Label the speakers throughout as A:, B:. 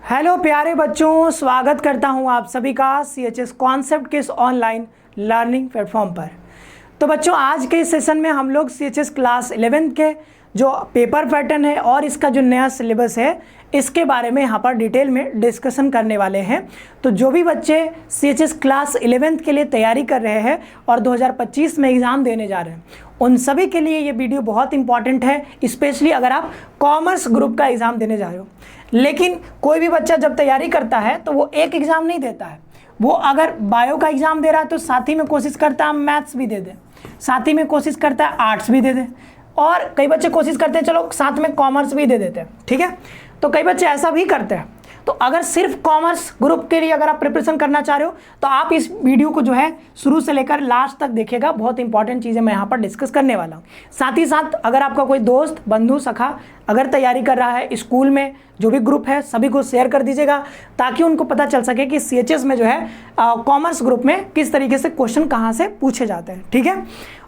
A: Hello प्यारे बच्चों, स्वागत करता हूं आप सभी का CHS कॉन्सेप्ट के इस ऑनलाइन लर्निंग प्लेटफॉर्म पर। तो बच्चों, आज के इस सेशन में हम लोग CHS क्लास 11 के जो पेपर पैटर्न है और इसका जो नया सिलेबस है इसके बारे में यहाँ पर डिटेल में डिस्कशन करने वाले हैं। तो जो भी बच्चे CHS क्लास 11 के लिए तैयारी कर रहे हैं और 2025 में एग्ज़ाम देने जा रहे हैं, उन सभी के लिए ये वीडियो बहुत इंपॉर्टेंट है, स्पेशली अगर आप कॉमर्स ग्रुप का एग्ज़ाम देने जा रहे हो। लेकिन कोई भी बच्चा जब तैयारी करता है तो वो एक एग्ज़ाम नहीं देता है, वो अगर बायो का एग्ज़ाम दे रहा है तो साथ ही में कोशिश करता है मैथ्स भी दे दे, साथ ही में कोशिश करता है आर्ट्स भी दे दे, और कई बच्चे कोशिश करते हैं चलो साथ में कॉमर्स भी दे देते हैं, ठीक है। तो कई बच्चे ऐसा भी करते हैं। तो अगर सिर्फ कॉमर्स ग्रुप के लिए अगर आप प्रिपरेशन करना चाह रहे हो तो आप इस वीडियो को जो है शुरू से लेकर लास्ट तक देखिएगा, बहुत इंपॉर्टेंट चीज़ें मैं यहाँ पर डिस्कस करने वाला हूँ। साथ ही साथ अगर आपका कोई दोस्त बंधु सखा अगर तैयारी कर रहा है, स्कूल में जो भी ग्रुप है सभी को शेयर कर दीजिएगा ताकि उनको पता चल सके कि CHS में जो है कॉमर्स ग्रुप में किस तरीके से क्वेश्चन कहाँ से पूछे जाते हैं, ठीक है।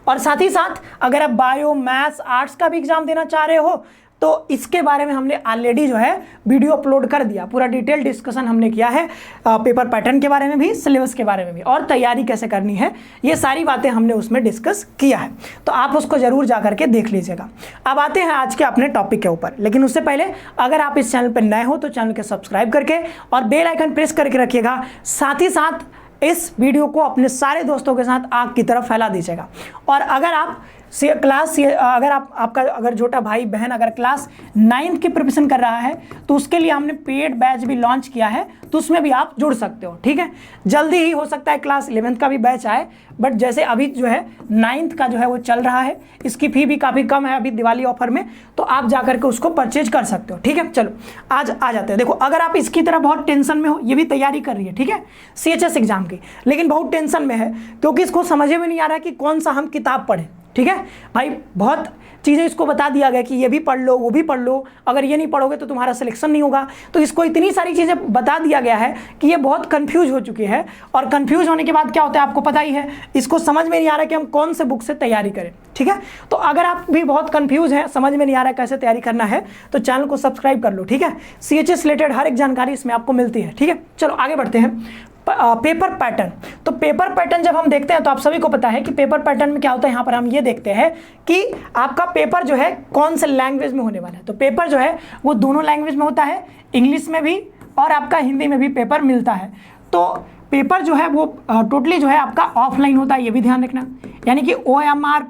A: और साथ ही साथ अगर आप बायो मैथ्स आर्ट्स का भी एग्जाम देना चाह रहे हो तो इसके बारे में हमने ऑलरेडी जो है वीडियो अपलोड कर दिया, पूरा डिटेल डिस्कशन हमने किया है पेपर पैटर्न के बारे में भी, सिलेबस के बारे में भी, और तैयारी कैसे करनी है ये सारी बातें हमने उसमें डिस्कस किया है। तो आप उसको ज़रूर जा करके देख लीजिएगा। अब आते हैं आज के अपने टॉपिक के ऊपर, लेकिन उससे पहले अगर आप इस चैनल पर नए हो तो चैनल के सब्सक्राइब करके और बेल आइकन प्रेस करके रखिएगा। साथ ही साथ इस वीडियो को अपने सारे दोस्तों के साथ आग की तरफ फैला दीजिएगा। और अगर आप अगर छोटा भाई बहन अगर क्लास 9 की प्रिपरेशन कर रहा है तो उसके लिए हमने पेड बैच भी लॉन्च किया है, तो उसमें भी आप जुड़ सकते हो, ठीक है। जल्दी ही हो सकता है क्लास 11 का भी बैच आए, बट जैसे अभी जो है 9th का जो है वो चल रहा है, इसकी फी भी काफ़ी कम है अभी दिवाली ऑफर में, तो आप जा करके उसको परचेज कर सकते हो, ठीक है। चलो आज आ जाते हैं। देखो, अगर आप इसकी तरह बहुत टेंशन में हो, ये भी तैयारी कर रही है, ठीक है, CHS एग्जाम की, लेकिन बहुत टेंशन में है क्योंकि इसको समझ में नहीं आ रहा है कि कौन सा हम किताब पढ़ें, ठीक है भाई। बहुत चीज़ें इसको बता दिया गया कि ये भी पढ़ लो वो भी पढ़ लो, अगर ये नहीं पढ़ोगे तो तुम्हारा सिलेक्शन नहीं होगा। तो इसको इतनी सारी चीज़ें बता दिया गया है कि ये बहुत कंफ्यूज हो चुकी है, और कंफ्यूज होने के बाद क्या होता है आपको पता ही है, इसको समझ में नहीं आ रहा कि हम कौन से बुक से तैयारी करें, ठीक है। तो अगर आप भी बहुत कंफ्यूज हैं, समझ में नहीं आ रहा है कैसे तैयारी करना है, तो चैनल को सब्सक्राइब कर लो, ठीक है। CHS रिलेटेड हर एक जानकारी इसमें आपको मिलती है, ठीक है। चलो आगे बढ़ते हैं। Paper pattern. तो पेपर पैटर्न जब हम देखते हैं तो आप सभी को पता है कि पेपर पैटर्न में क्या होता है। यहाँ पर हम ये देखते हैं कि आपका पेपर जो है कौन से लैंग्वेज में होने वाला है। तो पेपर जो है वो दोनों लैंग्वेज में होता है, इंग्लिश में भी और आपका हिंदी में भी पेपर मिलता है। तो पेपर जो है वो टोटली जो है आपका ऑफलाइन होता है, ये भी ध्यान रखना, यानी कि OMR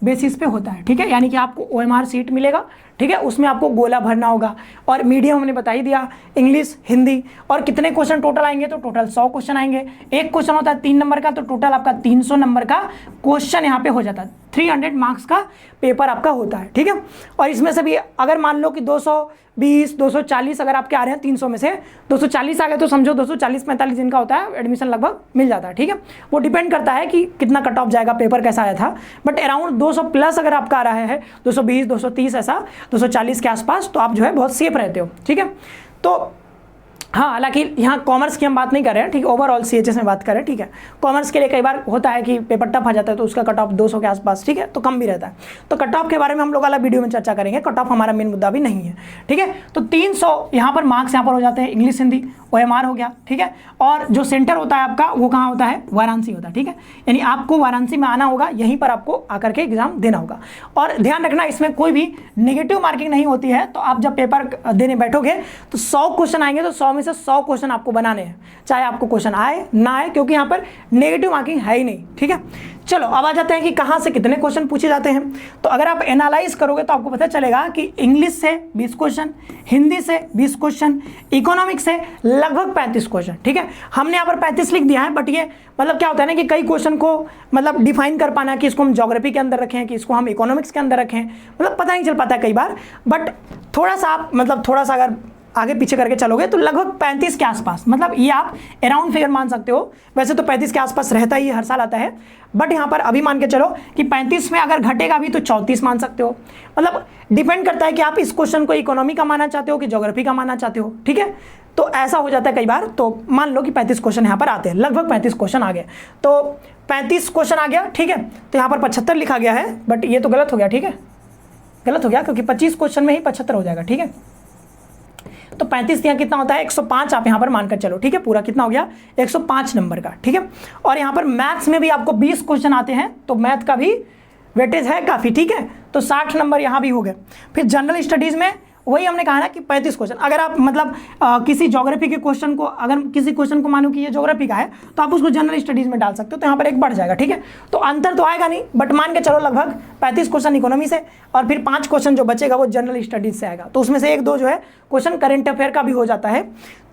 A: बेसिस पे होता है, ठीक है। यानी कि आपको OMR सीट मिलेगा, ठीक है, उसमें आपको गोला भरना होगा। और मीडियम हमने बता ही दिया, इंग्लिश हिंदी। और कितने क्वेश्चन टोटल आएंगे, तो टोटल 100 क्वेश्चन आएंगे। एक क्वेश्चन होता है 3 नंबर का, तो टोटल आपका 300 नंबर का क्वेश्चन यहाँ पे हो जाता है। 300 मार्क्स का पेपर आपका होता है, ठीक है। और इसमें से भी अगर मान लो कि 220 240 अगर आपके आ रहे हैं 300 में से 240 आ गए तो समझो 240-45 दिन का होता है, एडमिशन लगभग मिल जाता है, ठीक है। वो डिपेंड करता है कि कितना कट ऑफ जाएगा, पेपर कैसा आया था, बट अराउंड 200 प्लस अगर आपका आ रहा है, 220 230 ऐसा 240 के आसपास, तो आप जो है बहुत सेफ रहते हो, ठीक है। तो हाँ, हालांकि यहाँ कॉमर्स की हम बात नहीं कर रहे हैं, ठीक है, ओवरऑल CHS में बात कर रहे हैं, ठीक है। कॉमर्स के लिए कई बार होता है कि पेपर टफ आ जाता है तो उसका कट ऑफ 200 के आसपास, ठीक है, तो कम भी रहता है। तो कट ऑफ के बारे में हम लोग अलग वीडियो में चर्चा करेंगे, कट ऑफ हमारा मेन मुद्दा भी नहीं है, ठीक है। तो 300 यहाँ पर मार्क्स यहाँ पर हो जाते हैं, इंग्लिश हिंदी OMR हो गया, ठीक है। और जो सेंटर होता है आपका वो कहाँ होता है, वाराणसी होता है, ठीक है। यानी आपको वाराणसी में आना होगा, यहीं पर आपको आकर के एग्जाम देना होगा। और ध्यान रखना, इसमें कोई भी नेगेटिव मार्किंग नहीं होती है। तो आप जब पेपर देने बैठोगे तो 100 क्वेश्चन आएंगे तो 100 में से 100 क्वेश्चन आपको बनाने हैं, चाहे आपको क्वेश्चन आए ना आए, क्योंकि यहाँ पर नेगेटिव मार्किंग है ही नहीं, ठीक है। चलो अब आ जाते हैं कि कहाँ से कितने क्वेश्चन पूछे जाते हैं। तो अगर आप एनालाइज करोगे तो आपको पता चलेगा कि इंग्लिश से 20 क्वेश्चन, हिंदी से 20 क्वेश्चन, इकोनॉमिक्स से लगभग 35 क्वेश्चन, ठीक है। हमने यहाँ पर 35 लिख दिया है, बट ये मतलब क्या होता है ना कि कई क्वेश्चन को मतलब डिफाइन कर पाना कि इसको हम ज्योग्राफी के अंदर रखें कि इसको हम इकोनॉमिक्स के अंदर रखें, मतलब पता नहीं चल पाता है कई बार। बट थोड़ा सा आप थोड़ा सा अगर आगे पीछे करके चलोगे तो लगभग 35 के आसपास, मतलब ये आप अराउंड फिगर मान सकते हो। वैसे तो 35 के आसपास रहता ही हर साल आता है, बट यहाँ पर अभी मान के चलो कि 35 में अगर घटेगा भी तो 34 मान सकते हो। मतलब डिपेंड करता है कि आप इस क्वेश्चन को इकोनॉमी का मानना चाहते हो कि ज्योग्राफी का मानना चाहते हो, ठीक है। तो ऐसा हो जाता है कई बार। तो मान लो कि 35 क्वेश्चन यहाँ पर आते हैं, लगभग 35 क्वेश्चन आ गए। तो 35 क्वेश्चन आ गया, ठीक है। तो यहाँ पर 75 लिखा गया है, बट ये तो गलत हो गया, ठीक है, गलत हो गया, क्योंकि 25 क्वेश्चन में ही 75 हो जाएगा, ठीक है। तो 35 यहाँ कितना होता है 105 आप यहाँ पर मानकर चलो, ठीक है। पूरा कितना हो गया 105 नंबर का, ठीक है। और यहाँ पर मैथ्स में भी आपको 20 क्वेश्चन आते हैं, तो मैथ का भी वेटेज है काफ़ी, ठीक है। तो 60 नंबर यहाँ भी हो गए। फिर जनरल स्टडीज़ में वही हमने कहा ना कि 35 क्वेश्चन, अगर आप मतलब किसी ज्योग्राफी के क्वेश्चन को, अगर किसी क्वेश्चन को मानो कि ये ज्योग्राफी का है तो आप उसको जनरल स्टडीज़ में डाल सकते हो, तो यहाँ पर एक बढ़ जाएगा, ठीक है। तो अंतर तो आएगा नहीं, बट मान के चलो लगभग 35 क्वेश्चन इकोनॉमी से, और फिर 5 क्वेश्चन जो बचेगा वो जनरल स्टडीज़ से आएगा। तो उसमें से 1-2 जो है क्वेश्चन करेंट अफेयर का भी हो जाता है।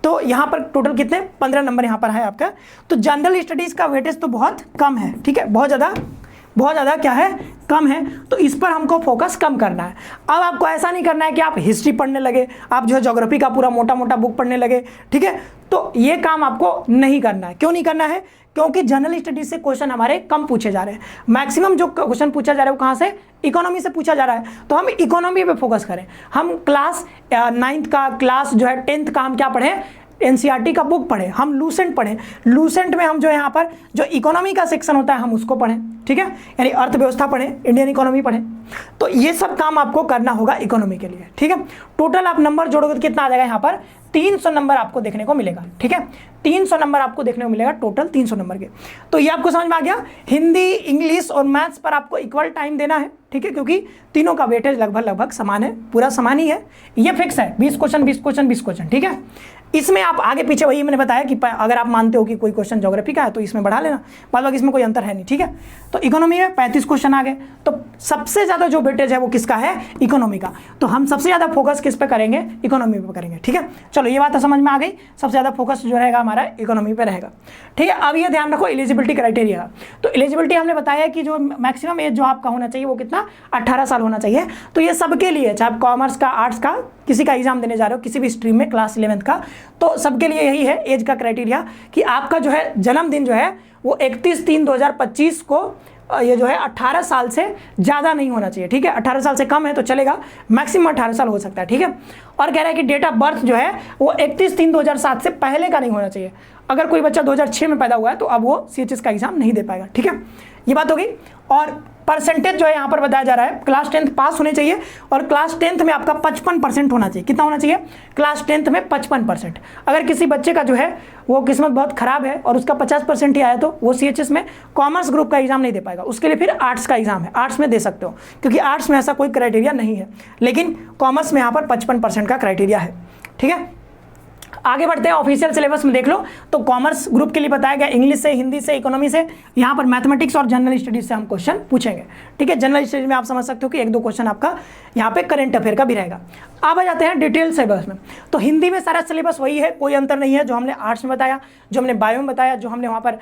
A: तो यहाँ पर टोटल कितने 15 नंबर यहाँ पर है आपका। तो जनरल स्टडीज़ का वेटेज तो बहुत कम है, ठीक है, बहुत ज़्यादा क्या है, कम है। तो इस पर हमको फोकस कम करना है। अब आपको ऐसा नहीं करना है कि आप हिस्ट्री पढ़ने लगे, आप जो है ज्योग्राफी का पूरा मोटा मोटा बुक पढ़ने लगे, ठीक है। तो ये काम आपको नहीं करना है। क्यों नहीं करना है? क्योंकि जनरल स्टडीज से क्वेश्चन हमारे कम पूछे जा रहे हैं। मैक्सिमम जो क्वेश्चन पूछा जा रहा है वो कहाँ से, इकोनॉमी से पूछा जा रहा है। तो हम इकोनॉमी पे फोकस करें। हम क्लास 9th का, क्लास जो है 10th का हम क्या पढ़ें, एनसीईआरटी का बुक पढ़ें, हम लूसेंट पढ़ें। लूसेंट में हम जो है यहाँ पर जो इकोनॉमी का सेक्शन होता है हम उसको पढ़ें, ठीक है, यानी अर्थव्यवस्था पढ़ें, इंडियन इकोनॉमी पढ़ें। तो ये सब काम आपको करना होगा इकोनॉमी के लिए, ठीक है। टोटल आप नंबर जोड़ोगे तो कितना आ जाएगा, यहाँ पर 300 नंबर आपको देखने को मिलेगा, ठीक है। 300 नंबर आपको देखने को मिलेगा, टोटल 300 नंबर के। तो ये आपको समझ में आ गया। हिंदी, इंग्लिश और मैथ्स पर आपको इक्वल टाइम देना है, ठीक है, क्योंकि तीनों का वेटेज लगभग समान है, पूरा समान ही है। ये फिक्स है 20 क्वेश्चन 20 क्वेश्चन 20 क्वेश्चन, ठीक है। इसमें आप आगे पीछे वही मैंने बताया कि अगर आप मानते हो कि कोई क्वेश्चन ज्योग्राफी का है तो इसमें बढ़ा लेना, बाद इसमें कोई अंतर है नहीं, ठीक है। तो इकोनॉमी में 35 क्वेश्चन आ गए। तो सबसे ज़्यादा जो वेटेज है वो किसका है, इकोनॉमी का। तो हम सबसे ज़्यादा फोकस किस पे करेंगे, इकोनॉमी पे करेंगे, ठीक है। चलो ये बात तो समझ में आ गई, सबसे ज़्यादा फोकस जो रहेगा हमारा इकोनॉमी पे रहेगा, ठीक है। अब ये ध्यान रखो एलिजिबिलिटी क्राइटेरिया। तो एलिजिबिलिटी हमने बताया कि जो मैक्सिमम एज जो आपका होना चाहिए वो कितना, 18 साल होना चाहिए। तो ये सबके लिए, चाहे आप कॉमर्स का, आर्ट्स का, किसी का एग्जाम देने जा रहे हो, किसी भी स्ट्रीम में, क्लास 11th का, तो सबके लिए यही है एज का क्राइटेरिया कि आपका जो है जन्मदिन जो है वो 31/3/2025 को ये जो है 18 साल से ज़्यादा नहीं होना चाहिए, ठीक है। 18 साल से कम है तो चलेगा, मैक्सिमम 18 साल हो सकता है, ठीक है। और कह रहा है कि डेट ऑफ बर्थ जो है वो 31/3/2007 से पहले का नहीं होना चाहिए। अगर कोई बच्चा 2006 में पैदा हुआ है तो अब वो CHS का एग्जाम नहीं दे पाएगा, ठीक है। ये बात हो गई। और परसेंटेज जो है यहाँ पर बताया जा रहा है, क्लास 10th पास होने चाहिए, और क्लास 10th में आपका 55% होना चाहिए। कितना होना चाहिए, क्लास 10th में 55%। अगर किसी बच्चे का जो है वो किस्मत बहुत खराब है और उसका 50% ही आया तो वो CHS में कॉमर्स ग्रुप का एग्जाम नहीं दे पाएगा। उसके लिए फिर आर्ट्स का एग्जाम है, आर्ट्स में दे सकते हो, क्योंकि आर्ट्स में ऐसा कोई क्राइटेरिया नहीं है, लेकिन कॉमर्स में यहाँ पर 55% का क्राइटेरिया है, ठीक है। आगे बढ़ते हैं, ऑफिशियल सिलेबस में देख लो तो कॉमर्स ग्रुप के लिए बताया गया इंग्लिश से, हिंदी से, इकोनॉमी से, यहाँ पर मैथमेटिक्स और जनरल स्टडीज से हम क्वेश्चन पूछेंगे, ठीक है। जनरल स्टडीज में आप समझ सकते हो कि 1-2 क्वेश्चन आपका यहाँ पे करंट अफेयर का भी रहेगा। अब आ जाते हैं डिटेल सिलेबस में। तो हिंदी में सारा सिलेबस वही है, कोई अंतर नहीं है। जो हमने आर्ट्स में बताया, जो हमने बायो में बताया, जो हमने वहाँ पर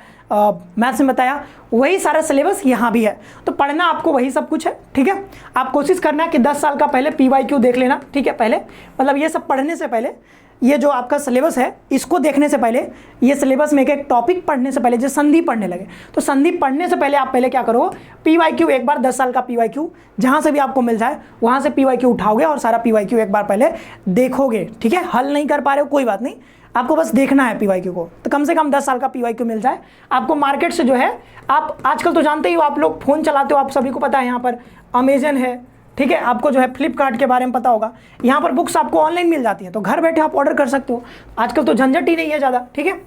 A: मैथ्स में बताया, वही सारा सिलेबस यहाँ भी है। तो पढ़ना आपको वही सब कुछ है, ठीक है। आप कोशिश करना है कि 10 साल का पहले PYQ देख लेना, ठीक है। पहले मतलब ये सब पढ़ने से पहले, ये जो आपका सिलेबस है इसको देखने से पहले, ये सिलेबस में एक टॉपिक पढ़ने से पहले, जो संधि पढ़ने लगे तो संधि पढ़ने से पहले आप पहले क्या करो, PYQ एक बार 10 साल का PYQ जहाँ से भी आपको मिल जाए वहाँ से PYQ उठाओगे और सारा PYQ एक बार पहले देखोगे, ठीक है। हल नहीं कर पा रहे हो कोई बात नहीं, आपको बस देखना है PYQ को। तो कम से कम 10 साल का PYQ मिल जाए आपको मार्केट से। जो है आप आजकल तो जानते ही हो, आप लोग फ़ोन चलाते हो, आप सभी को पता है यहाँ पर अमेजन है, ठीक है। आपको जो है फ्लिपकार्ट के बारे में पता होगा, यहाँ पर बुक्स आपको ऑनलाइन मिल जाती है, तो घर बैठे आप ऑर्डर कर सकते हो। आजकल तो झंझट ही नहीं है ज़्यादा, ठीक है।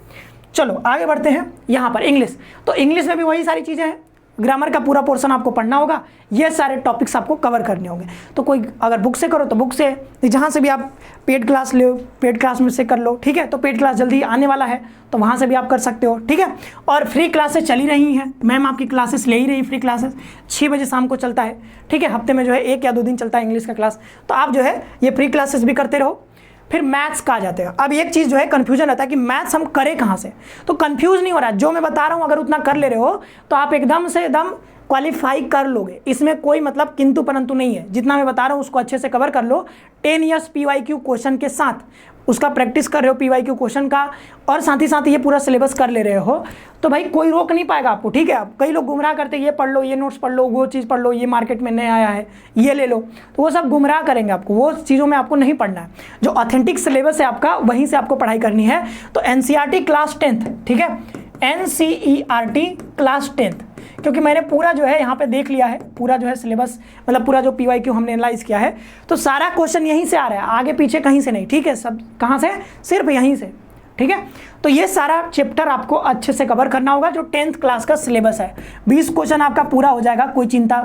A: चलो आगे बढ़ते हैं। यहाँ पर इंग्लिश, तो इंग्लिश में भी वही सारी चीज़ें हैं। ग्रामर का पूरा पोर्शन आपको पढ़ना होगा, ये सारे टॉपिक्स आपको कवर करने होंगे। तो कोई अगर बुक से करो तो बुक से, जहाँ से भी आप पेड क्लास लो, पेड क्लास में से कर लो, ठीक है। तो पेड क्लास जल्दी आने वाला है तो वहाँ से भी आप कर सकते हो, ठीक है। और फ्री क्लासेस चली रही हैं, मैम आपकी क्लासेस ले ही रही, फ्री क्लासेस 6 बजे शाम को चलता है, ठीक है। हफ्ते में जो है 1 या 2 दिन चलता है इंग्लिश का क्लास, तो आप जो है ये फ्री क्लासेस भी करते रहो। फिर मैथ्स का आ जाते हैं। अब एक चीज़ जो है कन्फ्यूजन रहता है कि मैथ्स हम करें कहाँ से, तो कन्फ्यूज नहीं हो रहा है। जो मैं बता रहा हूँ अगर उतना कर ले रहे हो तो आप एकदम से एकदम क्वालिफाई कर लोगे, इसमें कोई मतलब किंतु परंतु नहीं है। जितना मैं बता रहा हूँ उसको अच्छे से कवर कर लो। 10 इयर्स PYQ क्वेश्चन के साथ उसका प्रैक्टिस कर रहे हो PYQ क्वेश्चन का, और साथ ही साथ ये पूरा सिलेबस कर ले रहे हो, तो भाई कोई रोक नहीं पाएगा आपको, ठीक है। अब कई लोग गुमराह करते हैं, ये पढ़ लो, ये नोट्स पढ़ लो, वो चीज़ पढ़ लो, ये मार्केट में नया आया है, ये ले लो, तो वो सब गुमराह करेंगे आपको। वो चीज़ों में आपको नहीं पढ़ना है। जो ऑथेंटिक सिलेबस है आपका, वहीं से आपको पढ़ाई करनी है। तो NCERT क्लास 10th, ठीक है, NCERT क्लास 10th, क्योंकि मैंने पूरा जो है यहाँ पे देख लिया है, पूरा जो है सिलेबस, मतलब पूरा जो PYQ हमने एनालाइज किया है, तो सारा क्वेश्चन यहीं से आ रहा है, आगे पीछे कहीं से नहीं, ठीक है। सब कहाँ से? सिर्फ यहीं से, ठीक है। तो ये सारा चैप्टर आपको अच्छे से कवर करना होगा, जो 10th क्लास का सिलेबस है। 20 क्वेश्चन आपका पूरा हो जाएगा, कोई चिंता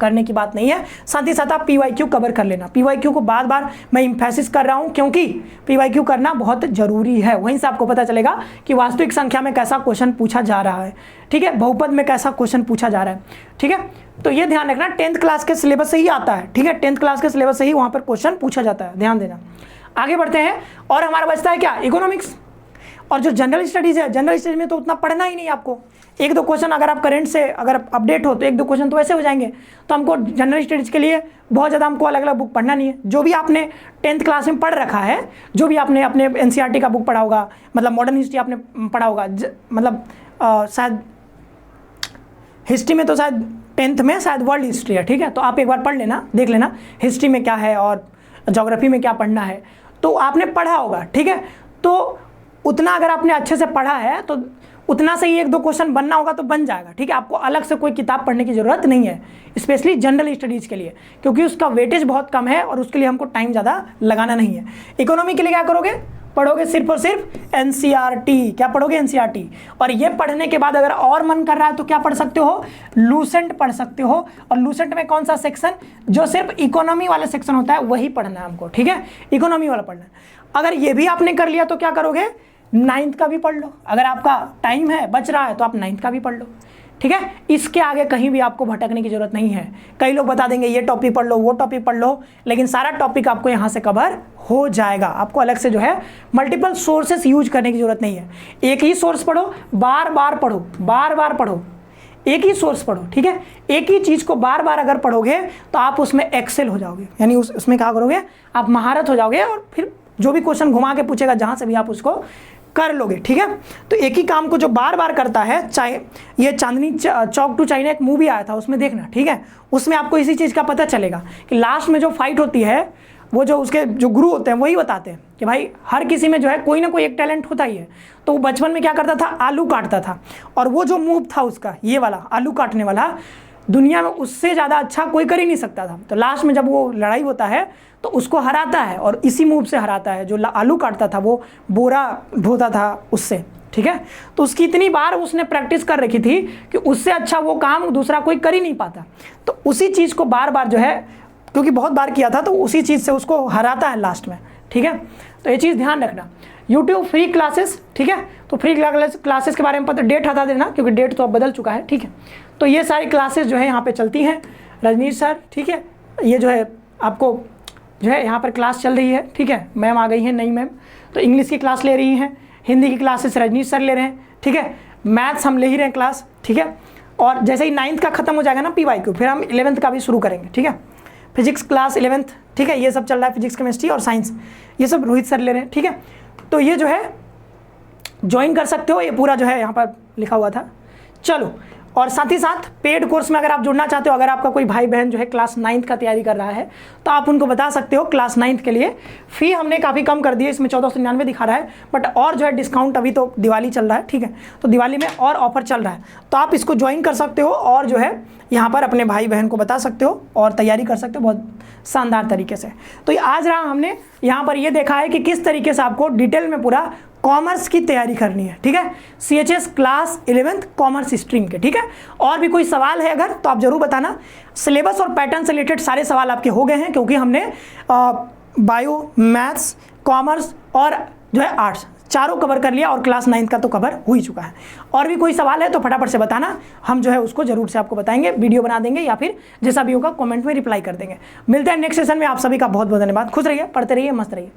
A: करने की बात नहीं है। साथ ही साथ आप PYQ कवर कर लेना। PYQ को बार बार मैं इंफेसिस कर रहा हूं, क्योंकि PYQ करना बहुत जरूरी है। वहीं से आपको पता चलेगा कि वास्तविक संख्या में कैसा क्वेश्चन पूछा जा रहा है, ठीक है, बहुपद में कैसा क्वेश्चन पूछा जा रहा है, ठीक है। तो ये ध्यान रखना, 10th क्लास के सिलेबस से ही आता है, ठीक है, 10th क्लास के सिलेबस से ही वहां पर क्वेश्चन पूछा जाता है, ध्यान देना। आगे बढ़ते हैं, और हमारा बचता है क्या? इकोनॉमिक्स और जो जनरल स्टडीज़ है। जनरल स्टडीज में तो उतना पढ़ना ही नहीं आपको, एक दो क्वेश्चन अगर आप करंट से अगर अपडेट हो तो एक दो क्वेश्चन तो ऐसे हो जाएंगे। तो हमको जनरल स्टडीज़ के लिए बहुत ज़्यादा हमको अलग अलग बुक पढ़ना नहीं है। जो भी आपने 10th क्लास में पढ़ रखा है, जो भी आपने अपने NCERT का बुक पढ़ा होगा, मतलब मॉडर्न हिस्ट्री आपने पढ़ा होगा, मतलब शायद हिस्ट्री में तो शायद 10th में शायद वर्ल्ड हिस्ट्री है, ठीक है। तो आप एक बार पढ़ लेना, देख लेना हिस्ट्री में क्या है और ज्योग्राफी में क्या पढ़ना है, तो आपने पढ़ा होगा, ठीक है। तो उतना अगर आपने अच्छे से पढ़ा है तो उतना से ही एक दो क्वेश्चन बनना होगा तो बन जाएगा, ठीक है। आपको अलग से कोई किताब पढ़ने की ज़रूरत नहीं है, स्पेशली जनरल स्टडीज़ के लिए, क्योंकि उसका वेटेज बहुत कम है और उसके लिए हमको टाइम ज़्यादा लगाना नहीं है। इकोनॉमी के लिए क्या करोगे? पढ़ोगे सिर्फ और सिर्फ NCERT। क्या पढ़ोगे? NCERT। और ये पढ़ने के बाद अगर और मन कर रहा है तो क्या पढ़ सकते हो? लूसेंट पढ़ सकते हो। और लूसेंट में कौन सा सेक्शन? जो सिर्फ इकोनॉमी वाला सेक्शन होता है वही पढ़ना है हमको, ठीक है, इकोनॉमी वाला पढ़ना है। अगर ये भी आपने कर लिया तो क्या करोगे? 9th का भी पढ़ लो। अगर आपका टाइम है, बच रहा है, तो आप 9th का भी पढ़ लो, ठीक है। इसके आगे कहीं भी आपको भटकने की जरूरत नहीं है। कई लोग बता देंगे ये टॉपिक पढ़ लो, वो टॉपिक पढ़ लो, लेकिन सारा टॉपिक आपको यहाँ से कवर हो जाएगा। आपको अलग से जो है मल्टीपल सोर्सेस यूज करने की जरूरत नहीं है। एक ही सोर्स पढ़ो, बार बार पढ़ो, बार बार पढ़ो, एक ही सोर्स पढ़ो, ठीक है। एक ही चीज़ को बार बार अगर पढ़ोगे तो आप उसमें एक्सेल हो जाओगे, यानी उसमें क्या करोगे? आप महारत हो जाओगे, और फिर जो भी क्वेश्चन घुमा के पूछेगा जहाँ से भी आप उसको कर लोगे, ठीक है। तो एक ही काम को जो बार बार करता है, चाहे ये चांदनी चौक टू चाइना एक मूवी आया था, उसमें देखना, ठीक है। उसमें आपको इसी चीज़ का पता चलेगा कि लास्ट में जो फाइट होती है, वो जो उसके जो गुरु होते हैं वही बताते हैं कि भाई हर किसी में जो है कोई ना कोई एक टैलेंट होता ही है। तो वो बचपन में क्या करता था? आलू काटता था, और वो जो मूव था उसका, ये वाला आलू काटने वाला, दुनिया में उससे ज़्यादा अच्छा कोई कर ही नहीं सकता था। तो लास्ट में जब वो लड़ाई होता है तो उसको हराता है, और इसी मूव से हराता है। जो आलू काटता था वो बोरा ढोता था उससे, ठीक है। तो उसकी इतनी बार उसने प्रैक्टिस कर रखी थी कि उससे अच्छा वो काम दूसरा कोई कर ही नहीं पाता। तो उसी चीज़ को बार बार जो है, क्योंकि बहुत बार किया था, तो उसी चीज़ से उसको हराता है लास्ट में, ठीक है। तो ये चीज़ ध्यान रखना। यूट्यूब फ्री क्लासेस, ठीक है। तो फ्री क्लासेस के बारे में पता, डेट हटा देना, क्योंकि डेट तो अब बदल चुका है, ठीक है। तो ये सारी क्लासेस जो है यहाँ पे चलती हैं, रजनीश सर, ठीक है। ये जो है आपको जो है यहाँ पर क्लास चल रही है, ठीक है। मैम आ गई हैं, नई मैम, तो इंग्लिश की क्लास ले रही हैं, हिंदी की क्लासेस रजनीश सर ले रहे हैं, ठीक है। मैथ्स हम ले ही रहे हैं क्लास, ठीक है। और जैसे ही 9th का खत्म हो जाएगा ना PYQ, फिर हम 11th का भी शुरू करेंगे, ठीक है। फिजिक्स क्लास 11th, ठीक है, ये सब चल रहा है, फिजिक्स केमिस्ट्री और साइंस, ये सब रोहित सर ले रहे हैं, ठीक है। तो ये जो है ज्वाइन कर सकते हो, ये पूरा जो है यहाँ पर लिखा हुआ था। चलो, और साथ ही साथ पेड कोर्स में अगर आप जुड़ना चाहते हो, अगर आपका कोई भाई बहन जो है क्लास 9th का तैयारी कर रहा है, तो आप उनको बता सकते हो। क्लास 9th के लिए फ़ी हमने काफ़ी कम कर दी है, इसमें 1499 दिखा रहा है, बट और जो है डिस्काउंट, अभी तो दिवाली चल रहा है, ठीक है। तो दिवाली में और ऑफर चल रहा है, तो आप इसको ज्वाइन कर सकते हो, और जो है यहाँ पर अपने भाई बहन को बता सकते हो और तैयारी कर सकते हो बहुत शानदार तरीके से। तो आज रहा हमने यहाँ पर ये देखा है कि किस तरीके से आपको डिटेल में पूरा कॉमर्स की तैयारी करनी है, ठीक है। CHS class 11th commerce stream के, ठीक है। और भी कोई सवाल है अगर, तो आप जरूर बताना। सिलेबस और पैटर्न से रिलेटेड सारे सवाल आपके हो गए हैं, क्योंकि हमने बायो, मैथ्स, कॉमर्स और जो है आर्ट्स चारों कवर कर लिया, और क्लास 9th का तो कवर हो ही चुका है। और भी कोई सवाल है तो फटाफट से बताना, हम जो है उसको जरूर से आपको बताएंगे, वीडियो बना देंगे, या फिर जैसा भी होगा कमेंट में रिप्लाई कर देंगे। मिलते हैं नेक्स्ट सेशन में। आप सभी का बहुत बहुत धन्यवाद। खुश रहिए, पढ़ते रहिए, मस्त रहिए।